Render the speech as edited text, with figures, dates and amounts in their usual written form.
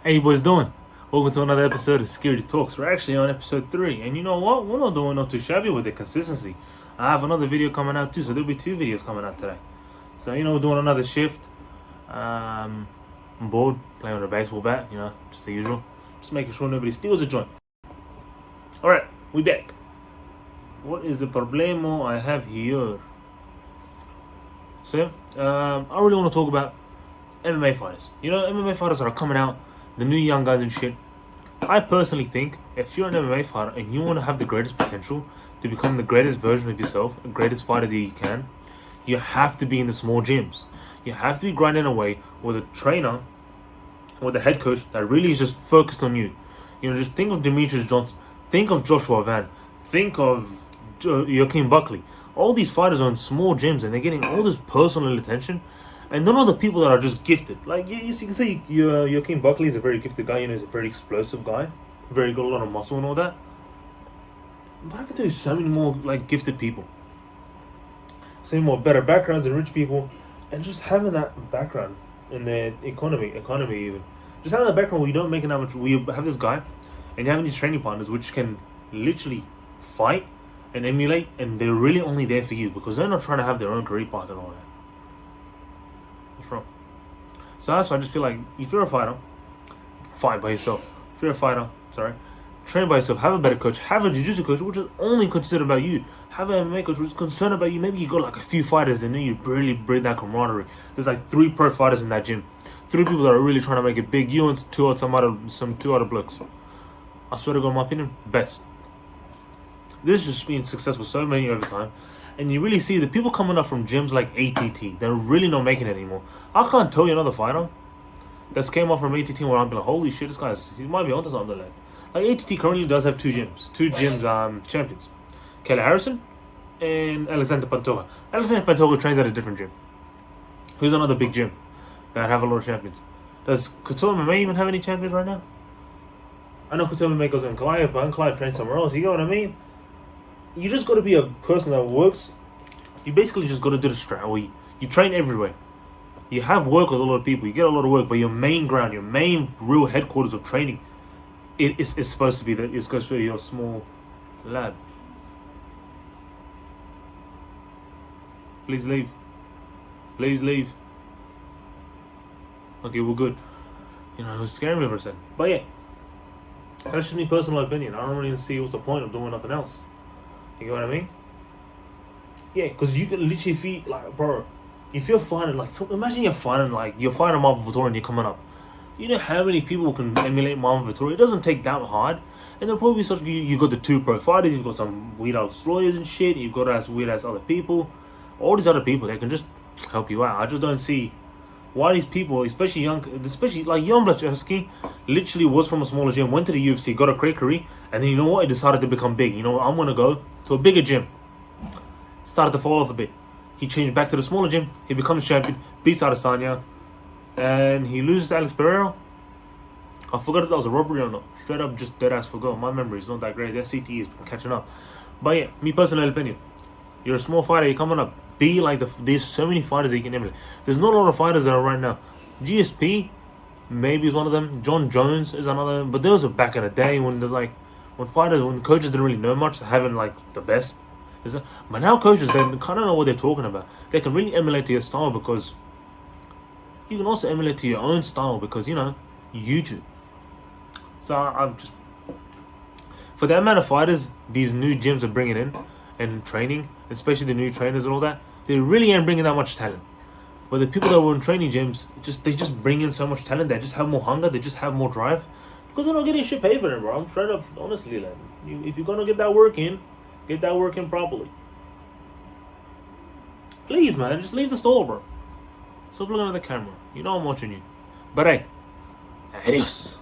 How you boys doing? Welcome to another episode of Scary Talks. We're actually on episode 3, and you know what? We're not doing not too shabby with the consistency. I have another video coming out too, so there'll be 2 videos coming out today. So we're doing another shift. I'm bored, playing with a baseball bat, just the usual. Just making sure nobody steals a joint. Alright, we back. What is the problemo I have here? So, I really want to talk about MMA fighters. MMA fighters are coming out, the new young guys and shit. I personally think if you're an MMA fighter and you want to have the greatest potential to become the greatest version of yourself, the greatest fighter that you can, you have to be in the small gyms. You have to be grinding away with a trainer, with a head coach that really is just focused on you. Just think of Demetrius Johnson, think of Joshua Van, think of Joaquin Buckley. All these fighters are in small gyms and they're getting all this personal attention. And none of the people that are just gifted. Like, you can say Joaquin Buckley is a very gifted guy. He's a very explosive guy. Very got a lot of muscle and all that. But I can tell you so many more, gifted people. So many more better backgrounds and rich people. And just having that background in the economy even. Just having that background where you don't make that much. Where you have this guy and you have these training partners which can literally fight and emulate. And they're really only there for you because they're not trying to have their own career path and all that. From. So that's why I just feel like if you're a fighter, fight by yourself. If you're a fighter, train by yourself. Have a better coach. Have a jiu-jitsu coach which is only concerned about you. Have an MMA coach which is concerned about you. Maybe you got a few fighters and then you really bring that camaraderie. There's 3 pro fighters in that gym. 3 people that are really trying to make it big. You and two other blokes. I swear to God, in my opinion, best. This has just been successful so many over time. And you really see the people coming up from gyms like ATT. They're really not making it anymore. I can't tell you another fighter that's came up from ATT where I'm like, holy shit, he might be onto something. ATT currently does have 2 gyms. 2 gyms champions. Kelly Harrison and Alexander Pantoja. Alexander Pantoja trains at a different gym. Who's another big gym that have a lot of champions? Does Couture MMA even have any champions right now? I know Couture MMA goes in Goliath, but Goliath trains somewhere else. You know what I mean? You just got to be a person that works. You basically just got to do the strat. Where you train everywhere. You have work with a lot of people. You get a lot of work, but your main ground, your main real headquarters of training, it's supposed to be that. It's supposed to be your small lab. Please leave. Please leave. Okay, we're good. It was scaring me for a second. But yeah, that's just me personal opinion. I don't really see what's the point of doing nothing else. You know what I mean? Yeah, because you can literally feel bro, if you're fighting imagine you're fighting Marvin Vettori and you're coming up. You know how many people can emulate Marvin Vettori? It doesn't take that hard. And there'll probably be you got the 2 pro fighters, you've got some weird ass lawyers and shit, you've got weird ass other people. All these other people, they can just help you out. I just don't see why these people, especially Jan Blachowski, literally was from a smaller gym, went to the UFC, got a great career, and then he decided to become big. I'm gonna go to a bigger gym. Started to fall off a bit. He changed back to the smaller gym. He becomes champion, beats Adesanya, and he loses to Alex Pereira. I forgot if that was a robbery or not. Straight up, just dead ass forgot. My memory is not that great. That CTE is catching up. But yeah, me personal opinion. You're a small fighter. You're coming up. Be like there's so many fighters that you can emulate. There's not a lot of fighters that are right now. GSP, maybe is one of them. John Jones is another. But those were back in the day when there's when coaches didn't really know much, having the best. But now coaches, they kind of know what they're talking about. They can really emulate to your style because you can also emulate to your own style because YouTube. So I'm just for the amount of fighters these new gyms are bringing in and training, especially the new trainers and all that, they really ain't bringing that much talent. But the people that were in training gyms, they just bring in so much talent. They just have more hunger. They just have more drive because they're not getting shit paid for them, bro. I'm straight up, honestly, if you're gonna get that work in properly. Please, man, just leave the store, bro. Stop looking at the camera. I'm watching you. But hey, adios.